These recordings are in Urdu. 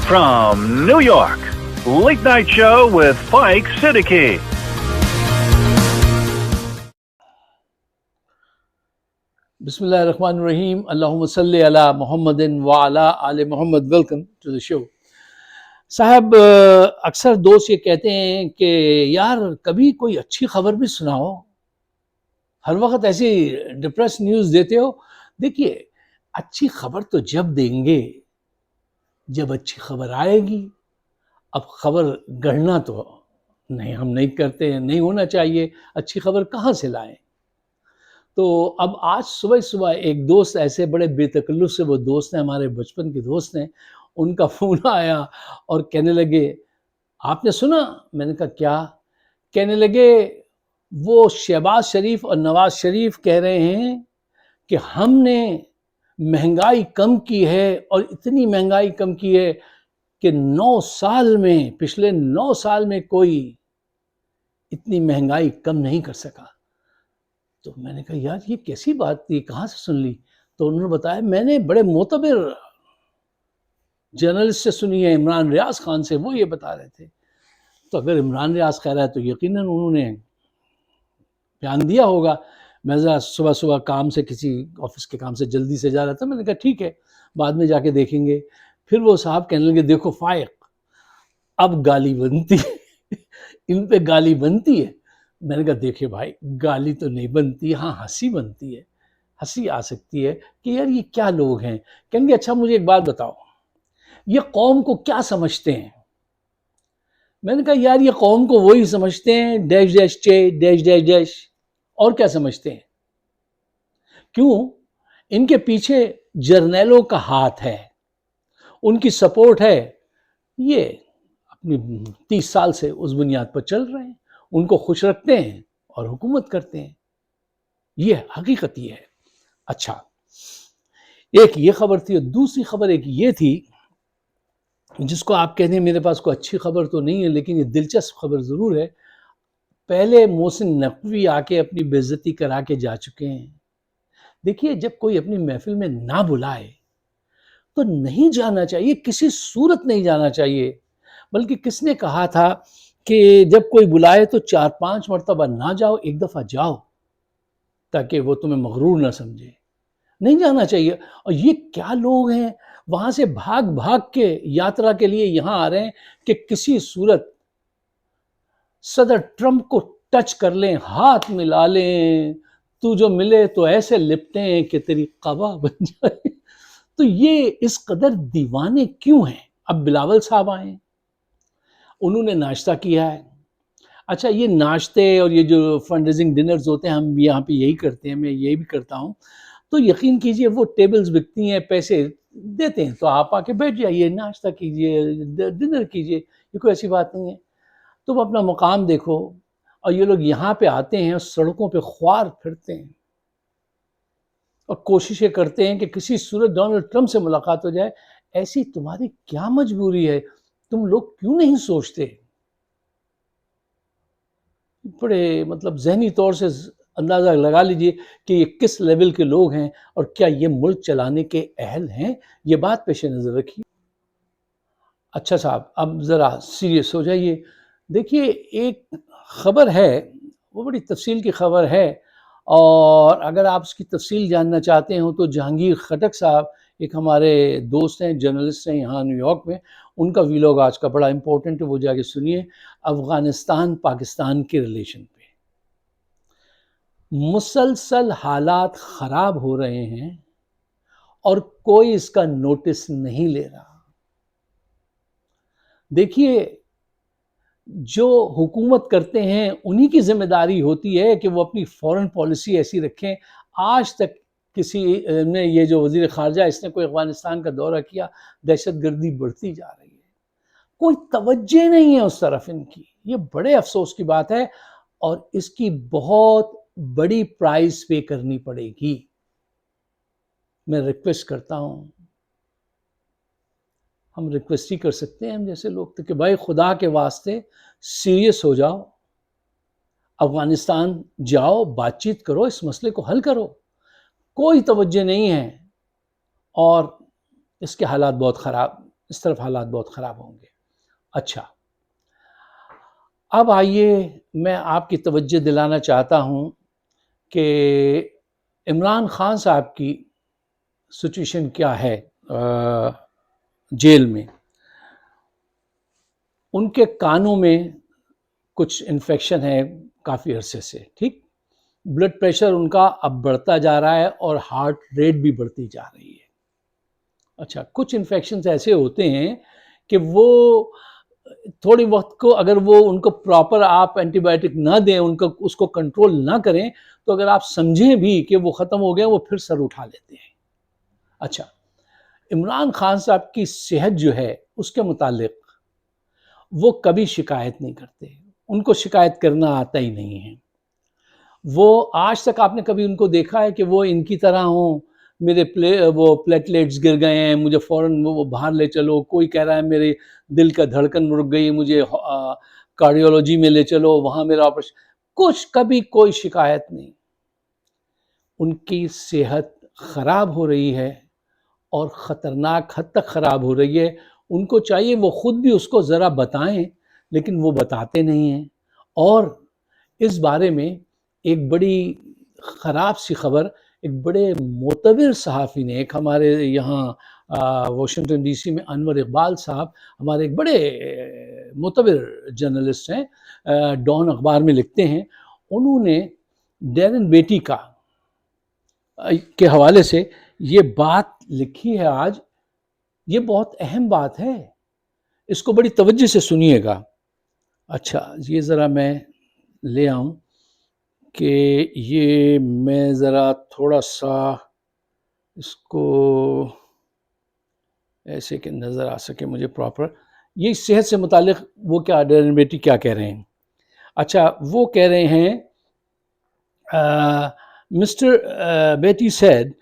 From New York, Late Night Show with Spike Siddiqui. Bismillahirrahmanirrahim. Allahumma salli ala Muhammadin wa ala ali Muhammad. Welcome to the show. صاحب اکثر دوست یہ کہتے ہیں کہ یار کبھی کوئی اچھی خبر بھی سناؤ، ہر وقت ایسی ڈپریس نیوز دیتے ہو. دیکھیے، اچھی خبر تو جب دیں گے جب اچھی خبر آئے گی. اب خبر گڑھنا تو نہیں، ہم نہیں کرتے ہیں، نہیں ہونا چاہیے. اچھی خبر کہاں سے لائیں؟ تو اب آج صبح ایک دوست ایسے بڑے بے تکلف سے، وہ دوست ہیں ہمارے بچپن کے دوست ہیں، ان کا فون آیا اور کہنے لگے آپ نے سنا؟ میں نے کہا کیا؟ کہنے لگے وہ شہباز شریف اور نواز شریف کہہ رہے ہیں کہ ہم نے مہنگائی کم کی ہے، اور اتنی مہنگائی کم کی ہے کہ پچھلے 9 سال میں کوئی اتنی مہنگائی کم نہیں کر سکا. تو میں نے کہا یار یہ کیسی بات تھی، کہاں سے سن لی؟ تو انہوں نے بتایا میں نے بڑے معتبر جرنلسٹ سے سنی ہے، عمران ریاض خان سے، وہ یہ بتا رہے تھے. تو اگر عمران ریاض کہہ رہا ہے تو یقیناً انہوں نے بیان دیا ہوگا. میں ذرا صبح کام سے، کسی آفس کے کام سے جلدی سے جا رہا تھا، میں نے کہا ٹھیک ہے بعد میں جا کے دیکھیں گے. پھر وہ صاحب کہنے لگے دیکھو فائق، اب گالی بنتی ہے ان پہ گالی بنتی ہے. میں نے کہا دیکھیں بھائی گالی تو نہیں بنتی، ہاں ہنسی بنتی ہے، ہنسی آ سکتی ہے کہ یار یہ کیا لوگ ہیں. کہیں گے اچھا مجھے ایک بات بتاؤ، یہ قوم کو کیا سمجھتے ہیں؟ میں نے کہا یار یہ قوم کو وہی سمجھتے ہیں ڈیش ڈیش چے ڈیش ڈیش ڈیش، اور کیا سمجھتے ہیں؟ کیوں؟ ان کے پیچھے جرنیلوں کا ہاتھ ہے، ان کی سپورٹ ہے. یہ اپنی 30 سال سے اس بنیاد پر چل رہے ہیں، ان کو خوش رکھتے ہیں اور حکومت کرتے ہیں. یہ حقیقت یہ ہے. اچھا، ایک یہ خبر تھی، اور دوسری خبر ایک یہ تھی جس کو آپ کہتے ہیں میرے پاس کوئی اچھی خبر تو نہیں ہے لیکن یہ دلچسپ خبر ضرور ہے. پہلے محسن نقوی آ کے اپنی بے عزتی کرا کے جا چکے ہیں. دیکھیے جب کوئی اپنی محفل میں نہ بلائے تو نہیں جانا چاہیے، کسی صورت نہیں جانا چاہیے. بلکہ کس نے کہا تھا کہ جب کوئی بلائے تو 4-5 مرتبہ نہ جاؤ، ایک دفعہ جاؤ تاکہ وہ تمہیں مغرور نہ سمجھے. نہیں جانا چاہیے. اور یہ کیا لوگ ہیں وہاں سے بھاگ کے یاترا کے لیے یہاں آ رہے ہیں کہ کسی صورت صدر ٹرمپ کو ٹچ کر لیں، ہاتھ ملا لیں، تو جو ملے تو ایسے لپٹیں کہ تیری قبا بن جائے. تو یہ اس قدر دیوانے کیوں ہیں؟ اب بلاول صاحب آئے ہیں، انہوں نے ناشتہ کیا ہے. اچھا یہ ناشتے اور یہ جو فنڈ ریزنگ ڈنرز ہوتے ہیں ہم یہاں پہ یہی کرتے ہیں، میں یہی بھی کرتا ہوں. تو یقین کیجئے وہ ٹیبلز بکتی ہیں، پیسے دیتے ہیں تو آپ آ کے بیٹھ جائیے، ناشتہ کیجئے، ڈنر کیجئے، یہ کوئی ایسی بات نہیں ہے. تم اپنا مقام دیکھو. اور یہ لوگ یہاں پہ آتے ہیں اور سڑکوں پہ خوار پھرتے ہیں اور کوششیں کرتے ہیں کہ کسی صورت ڈونلڈ ٹرمپ سے ملاقات ہو جائے. ایسی تمہاری کیا مجبوری ہے؟ تم لوگ کیوں نہیں سوچتے؟ بڑے ذہنی طور سے اندازہ لگا لیجئے کہ یہ کس لیول کے لوگ ہیں اور کیا یہ ملک چلانے کے اہل ہیں. یہ بات پیش نظر رکھیے. اچھا صاحب اب ذرا سیریس ہو جائیے. دیکھیے ایک خبر ہے، وہ بڑی تفصیل کی خبر ہے، اور اگر آپ اس کی تفصیل جاننا چاہتے ہوں تو جہانگیر خٹک صاحب ایک ہمارے دوست ہیں، جرنلسٹ ہیں یہاں نیو یارک میں، ان کا ویلاگ آج کا بڑا امپورٹنٹ ہے، وہ جا کے سنیے. افغانستان پاکستان کے ریلیشن پہ مسلسل حالات خراب ہو رہے ہیں اور کوئی اس کا نوٹس نہیں لے رہا. دیکھیے جو حکومت کرتے ہیں انہی کی ذمہ داری ہوتی ہے کہ وہ اپنی فورن پالیسی ایسی رکھیں. آج تک کسی نے، یہ جو وزیر خارجہ اس نے کوئی افغانستان کا دورہ کیا؟ دہشت گردی بڑھتی جا رہی ہے، کوئی توجہ نہیں ہے اس طرف ان کی. یہ بڑے افسوس کی بات ہے اور اس کی بہت بڑی پرائز پے کرنی پڑے گی. میں ریکویسٹ کرتا ہوں، ہم ریکویسٹ ہی کر سکتے ہیں ہم جیسے لوگ تو، کہ بھائی خدا کے واسطے سیریس ہو جاؤ، افغانستان جاؤ، بات چیت کرو، اس مسئلے کو حل کرو. کوئی توجہ نہیں ہے اور اس کے حالات بہت خراب اس طرف حالات بہت خراب ہوں گے. اچھا، اب آئیے میں آپ کی توجہ دلانا چاہتا ہوں کہ عمران خان صاحب کی سچویشن کیا ہے جیل میں. ان کے کانوں میں کچھ انفیکشن ہے کافی عرصے سے، ٹھیک. بلڈ پریشر ان کا اب بڑھتا جا رہا ہے اور ہارٹ ریٹ بھی بڑھتی جا رہی ہے. اچھا، کچھ انفیکشنز ایسے ہوتے ہیں کہ وہ تھوڑی وقت کو اگر وہ ان کو پراپر آپ اینٹی بایوٹک نہ دیں، ان کو اس کو کنٹرول نہ کریں، تو اگر آپ سمجھیں بھی کہ وہ ختم ہو گئے وہ پھر سر اٹھا لیتے ہیں. اچھا، عمران خان صاحب کی صحت جو ہے اس کے متعلق وہ کبھی شکایت نہیں کرتے، ان کو شکایت کرنا آتا ہی نہیں ہے. وہ آج تک آپ نے کبھی ان کو دیکھا ہے کہ وہ ان کی طرح ہوں میرے وہ پلیٹلیٹس گر گئے ہیں مجھے فوراً وہ باہر لے چلو، کوئی کہہ رہا ہے میرے دل کا دھڑکن رک گئی مجھے کارڈیولوجی میں لے چلو وہاں میرا آپریشن، کچھ کبھی کوئی شکایت نہیں. ان کی صحت خراب ہو رہی ہے اور خطرناک حد تک خراب ہو رہی ہے. ان کو چاہیے وہ خود بھی اس کو ذرا بتائیں، لیکن وہ بتاتے نہیں ہیں. اور اس بارے میں ایک بڑی خراب سی خبر ایک بڑے معتبر صحافی نے، ایک ہمارے یہاں واشنگٹن ڈی سی میں انور اقبال صاحب ہمارے ایک بڑے معتبر جرنلسٹ ہیں، ڈان اخبار میں لکھتے ہیں، انہوں نے ڈیرن بیٹی کے حوالے سے یہ بات لکھی ہے آج. یہ بہت اہم بات ہے، اس کو بڑی توجہ سے سنیے گا. اچھا، یہ ذرا میں لے آؤں کہ یہ میں ذرا تھوڑا سا اس کو ایسے کہ نظر آ سکے مجھے پراپر. یہ صحت سے متعلق وہ کیا ڈیرن بیٹی کیا کہہ رہے ہیں. اچھا، وہ کہہ رہے ہیں Mr. Betty said,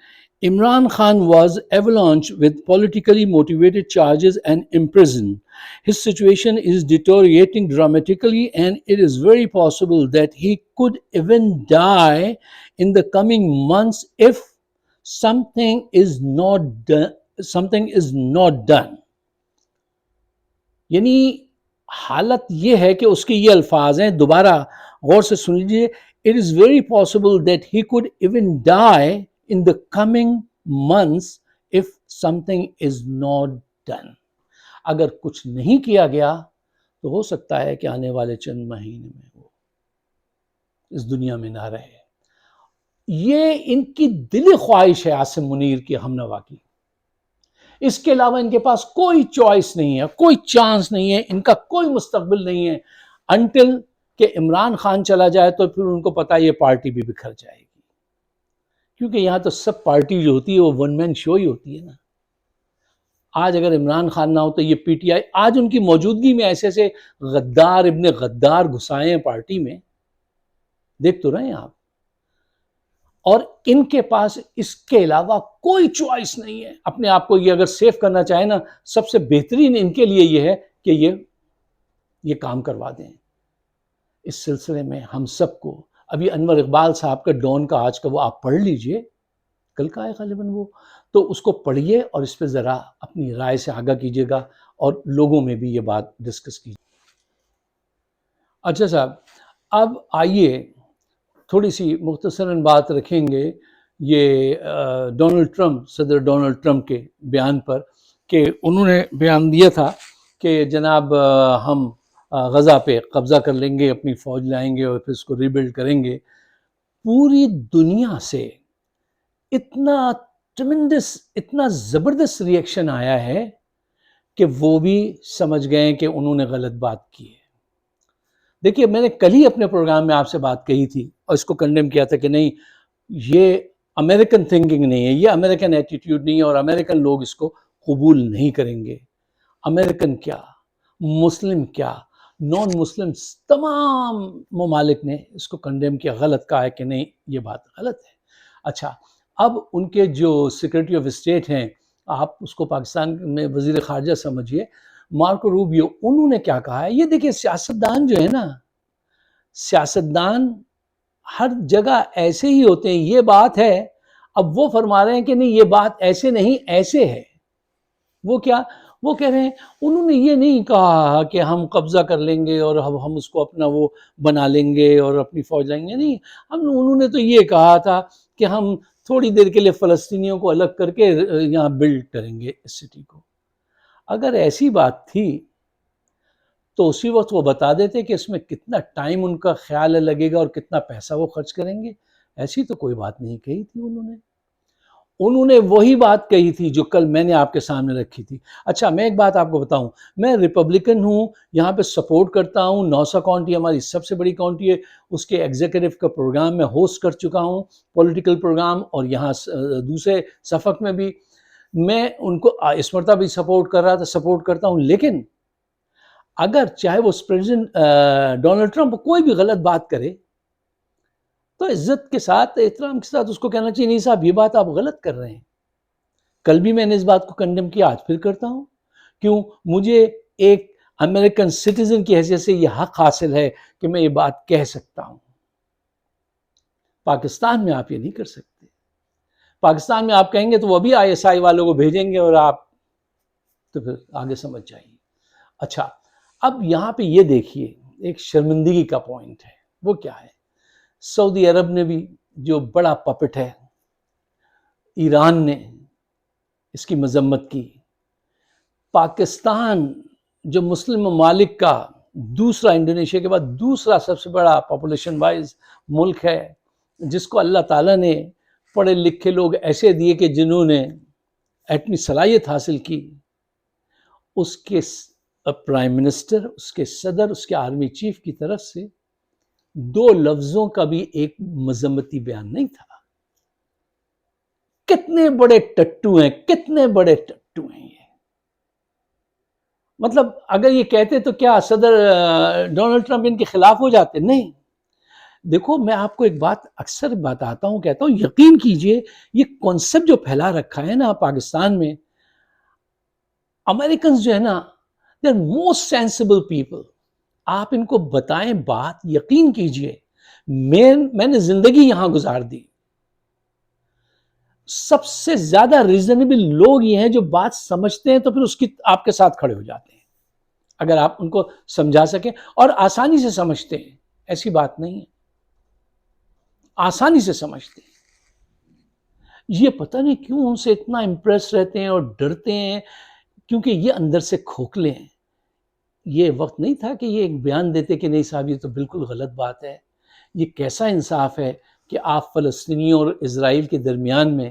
Imran Khan was avalanched with politically motivated charges and imprisoned. His situation is deteriorating dramatically and it is very possible that he could even die in the coming months if something is not done. یعنی حالت یہ ہے کہ اس کے یہ الفاظ ہیں، دوبارہ غور سے سن لیجیے. It is very possible that he could even die in the coming months if something is not done. اگر کچھ نہیں کیا گیا تو ہو سکتا ہے کہ آنے والے چند مہینے میں وہ اس دنیا میں نہ رہے. یہ ان کی دلی خواہش ہے عاصم منیر کی ہمنوا کی. اس کے علاوہ ان کے پاس کوئی چوائس نہیں ہے، کوئی چانس نہیں ہے، ان کا کوئی مستقبل نہیں ہے انٹل کہ عمران خان چلا جائے تو پھر ان کو پتا یہ پارٹی بھی بکھر جائے گی. کیونکہ یہاں تو سب پارٹی جو ہوتی ہے وہ ون مین شو ہی ہوتی ہے نا. آج اگر عمران خان نہ ہو تو یہ پی ٹی آئی آج ان کی موجودگی میں ایسے ایسے غدار ابن غدار گھسائے ہیں پارٹی میں، دیکھ تو رہے ہیں آپ. اور ان کے پاس اس کے علاوہ کوئی چوائس نہیں ہے. اپنے آپ کو یہ اگر سیف کرنا چاہے نا، سب سے بہترین ان کے لیے یہ ہے کہ یہ کام کروا دیں. اس سلسلے میں ہم سب کو ابھی انور اقبال صاحب کا ڈان کا آج کا وہ آپ پڑھ لیجئے، کل کا ہے غالباً وہ، تو اس کو پڑھیے اور اس پہ ذرا اپنی رائے سے آگاہ کیجیے گا اور لوگوں میں بھی یہ بات ڈسکس کیجیے. اچھا صاحب، اب آئیے تھوڑی سی مختصراً بات رکھیں گے یہ ڈونلڈ ٹرمپ، صدر ڈونلڈ ٹرمپ کے بیان پر، کہ انہوں نے بیان دیا تھا کہ جناب ہم غزہ پہ قبضہ کر لیں گے، اپنی فوج لائیں گے اور پھر اس کو ریبلڈ کریں گے. پوری دنیا سے اتنا ٹرمنڈس، اتنا زبردست ری ایکشن آیا ہے کہ وہ بھی سمجھ گئے کہ انہوں نے غلط بات کی ہے. دیکھیے، میں نے کل ہی اپنے پروگرام میں آپ سے بات کہی تھی اور اس کو کنڈیم کیا تھا کہ نہیں، یہ امریکن تھنکنگ نہیں ہے، یہ امریکن ایٹیٹیوڈ نہیں ہے اور امریکن لوگ اس کو قبول نہیں کریں گے. امریکن کیا، مسلم کیا، نان مسلم، تمام ممالک نے اس کو کنڈیم کیا، غلط کہا ہے کہ نہیں یہ بات غلط ہے. اچھا، اب ان کے جو سیکرٹری آف اسٹیٹ ہیں، آپ اس کو پاکستان میں وزیر خارجہ سمجھیے، مارکو روبیو، انہوں نے کیا کہا ہے. یہ دیکھیے سیاستدان جو ہے نا، سیاستدان ہر جگہ ایسے ہی ہوتے ہیں. یہ بات ہے، اب وہ فرما رہے ہیں کہ نہیں یہ بات ایسے نہیں ایسے ہے. وہ کیا، وہ کہہ رہے ہیں انہوں نے یہ نہیں کہا کہ ہم قبضہ کر لیں گے اور ہم اس کو اپنا وہ بنا لیں گے اور اپنی فوج لائیں گے، نہیں، انہوں نے تو یہ کہا تھا کہ ہم تھوڑی دیر کے لیے فلسطینیوں کو الگ کر کے یہاں بلڈ کریں گے اس سٹی کو۔ اگر ایسی بات تھی تو اسی وقت وہ بتا دیتے کہ اس میں کتنا ٹائم ان کا خیال لگے گا اور کتنا پیسہ وہ خرچ کریں گے۔ ایسی تو کوئی بات نہیں کہی تھی انہوں نے وہی بات کہی تھی جو کل میں نے آپ کے سامنے رکھی تھی۔ اچھا میں ایک بات آپ کو بتاؤں، میں ریپبلکن ہوں، یہاں پہ سپورٹ کرتا ہوں، نوسا کاؤنٹی ہماری سب سے بڑی کاؤنٹی ہے، اس کے ایگزیکٹو کا پروگرام میں ہوسٹ کر چکا ہوں، پولیٹیکل پروگرام، اور یہاں دوسرے صفق میں بھی میں ان کو اس مرتبہ بھی سپورٹ کر رہا تھا، سپورٹ کرتا ہوں، لیکن اگر چاہے وہ پریزیڈنٹ ڈونلڈ ٹرمپ کوئی بھی غلط بات کرے تو عزت کے ساتھ، احترام کے ساتھ اس کو کہنا چاہیے نہیں صاحب یہ بات آپ غلط کر رہے ہیں۔ کل بھی میں نے اس بات کو کنڈیم کیا، آج پھر کرتا ہوں، کیوں؟ مجھے ایک امریکن سٹیزن کی حیثیت سے یہ حق حاصل ہے کہ میں یہ بات کہہ سکتا ہوں۔ پاکستان میں آپ یہ نہیں کر سکتے۔ پاکستان میں آپ کہیں گے تو وہ بھی ISI والوں کو بھیجیں گے اور آپ تو پھر آگے سمجھ جائیے۔ اچھا اب یہاں پہ یہ دیکھیے ایک شرمندگی کا پوائنٹ ہے، وہ کیا ہے؟ سعودی عرب نے بھی جو بڑا پپٹ ہے، ایران نے اس کی مذمت کی، پاکستان جو مسلم ممالک کا دوسرا، انڈونیشیا کے بعد دوسرا سب سے بڑا پاپولیشن وائز ملک ہے، جس کو اللہ تعالیٰ نے پڑھے لکھے لوگ ایسے دیے کہ جنہوں نے ایٹمی صلاحیت حاصل کی، اس کے پرائم منسٹر، اس کے صدر، اس کے آرمی چیف کی طرف سے 2 لفظوں کا بھی ایک مذمتی بیان نہیں تھا۔ کتنے بڑے ٹٹو ہیں، کتنے بڑے ٹٹو ہیں یہ۔ مطلب اگر یہ کہتے تو کیا صدر ڈونلڈ ٹرمپ ان کے خلاف ہو جاتے؟ نہیں۔ دیکھو میں آپ کو ایک بات اکثر بتاتا ہوں، کہتا ہوں یقین کیجئے یہ کانسیپٹ جو پھیلا رکھا ہے نا پاکستان میں، امریکنز جو ہے نا they are most sensible people، آپ ان کو بتائیں بات، یقین کیجئے میں نے زندگی یہاں گزار دی، سب سے زیادہ ریزنیبل لوگ یہ ہیں جو بات سمجھتے ہیں تو پھر اس کی آپ کے ساتھ کھڑے ہو جاتے ہیں اگر آپ ان کو سمجھا سکیں، اور آسانی سے سمجھتے ہیں، ایسی بات نہیں ہے، آسانی سے سمجھتے ہیں۔ یہ پتہ نہیں کیوں ان سے اتنا امپریس رہتے ہیں اور ڈرتے ہیں، کیونکہ یہ اندر سے کھوکھلے ہیں۔ یہ وقت نہیں تھا کہ یہ ایک بیان دیتے کہ نہیں صاحب یہ تو بالکل غلط بات ہے۔ یہ کیسا انصاف ہے کہ آپ فلسطینیوں اور اسرائیل کے درمیان میں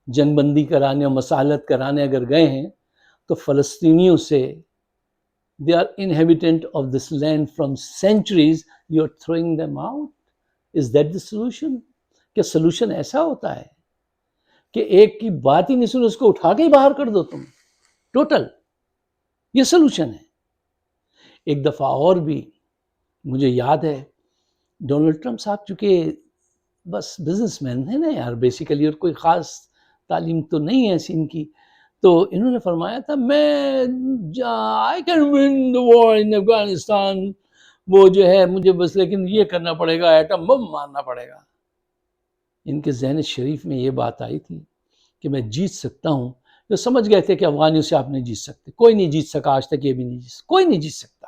جنگ بندی کرانے اور مصالحت کرانے اگر گئے ہیں تو فلسطینیوں سے they are inhabitant of this land from centuries, you are throwing them out. Is that the solution? کہ سلوشن ایسا ہوتا ہے کہ ایک کی بات ہی نہیں سنو اس کو اٹھا کے ہی باہر کر دو تم ٹوٹل، یہ سلوشن ہے۔ ایک دفعہ اور بھی مجھے یاد ہے، ڈونلڈ ٹرمپ صاحب چونکہ بس بزنس مین ہے نا یار بیسیکلی، اور کوئی خاص تعلیم تو نہیں ہے ایسی ان کی، تو انہوں نے فرمایا تھا میں I can win the war in Afghanistan، وہ جو ہے مجھے بس لیکن یہ کرنا پڑے گا، ایٹم بم مارنا پڑے گا۔ ان کے ذہن شریف میں یہ بات آئی تھی کہ میں جیت سکتا ہوں، جو سمجھ گئے تھے کہ افغانیوں سے آپ نہیں جیت سکتے، کوئی نہیں جیت سکا آج تک، یہ بھی نہیں جیت سکتا، کوئی نہیں جیت سکتا۔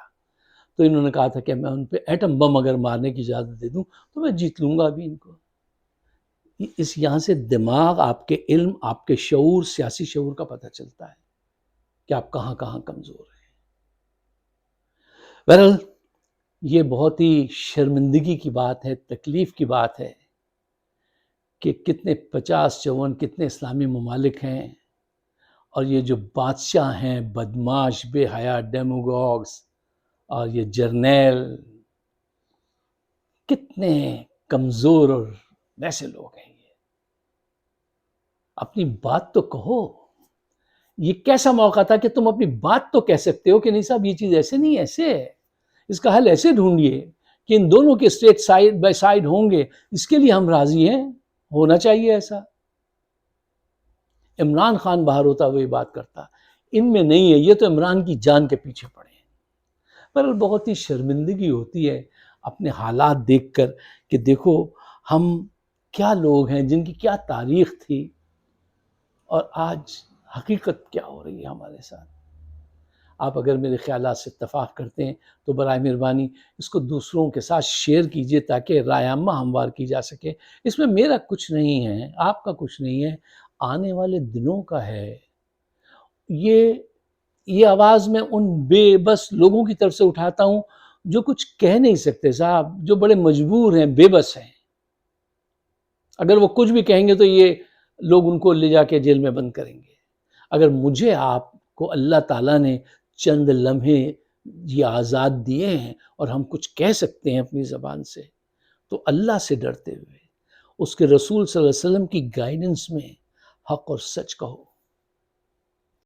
تو انہوں نے کہا تھا کہ میں ان پہ ایٹم بم اگر مارنے کی اجازت دے دوں تو میں جیت لوں گا ابھی ان کو۔ اس یہاں سے دماغ، آپ کے علم، آپ کے شعور، سیاسی شعور کا پتہ چلتا ہے کہ آپ کہاں کہاں کمزور ہیں۔ بہرحال یہ بہت ہی شرمندگی کی بات ہے، تکلیف کی بات ہے کہ کتنے 50-54 کتنے اسلامی ممالک ہیں، اور یہ جو بادشاہ ہیں بدماش بے حیا ڈیموگوگس اور یہ جرنیل کتنے کمزور اور ویسے لوگ ہیں۔ یہ اپنی بات تو کہو، یہ کیسا موقع تھا کہ تم اپنی بات تو کہہ سکتے ہو کہ نہیں صاحب یہ چیز ایسے نہیں، ایسے ہے، اس کا حل ایسے ڈھونڈیے کہ ان دونوں کے اسٹیٹ سائیڈ بائی سائیڈ ہوں گے، اس کے لیے ہم راضی ہیں، ہونا چاہیے ایسا۔ عمران خان باہر ہوتا وہ یہ بات کرتا، ان میں نہیں ہے، یہ تو عمران کی جان کے پیچھے پڑے ہیں۔ پر بہت ہی شرمندگی ہوتی ہے اپنے حالات دیکھ کر کہ دیکھو ہم کیا لوگ ہیں، جن کی کیا تاریخ تھی، اور آج حقیقت کیا ہو رہی ہے ہمارے ساتھ. آپ اگر میرے خیالات سے اتفاق کرتے ہیں تو برائے مہربانی اس کو دوسروں کے ساتھ شیئر کیجئے تاکہ رائے عامہ ہموار کی جا سکے. اس میں میرا کچھ نہیں ہے، آپ کا کچھ نہیں ہے، آنے والے دنوں کا ہے. یہ آواز میں ان بے بس لوگوں کی طرف سے اٹھاتا ہوں جو کچھ کہہ نہیں سکتے صاحب، جو بڑے مجبور ہیں، بے بس ہیں. اگر وہ کچھ بھی کہیں گے تو یہ لوگ ان کو لے جا کے جیل میں بند کریں گے. اگر مجھے آپ کو اللہ تعالیٰ نے چند لمحے یہ آزاد دیے ہیں اور ہم کچھ کہہ سکتے ہیں اپنی زبان سے، تو اللہ سے ڈرتے ہوئے، اس کے رسول صلی اللہ علیہ وسلم کی گائیڈنس میں حق اور سچ کہو.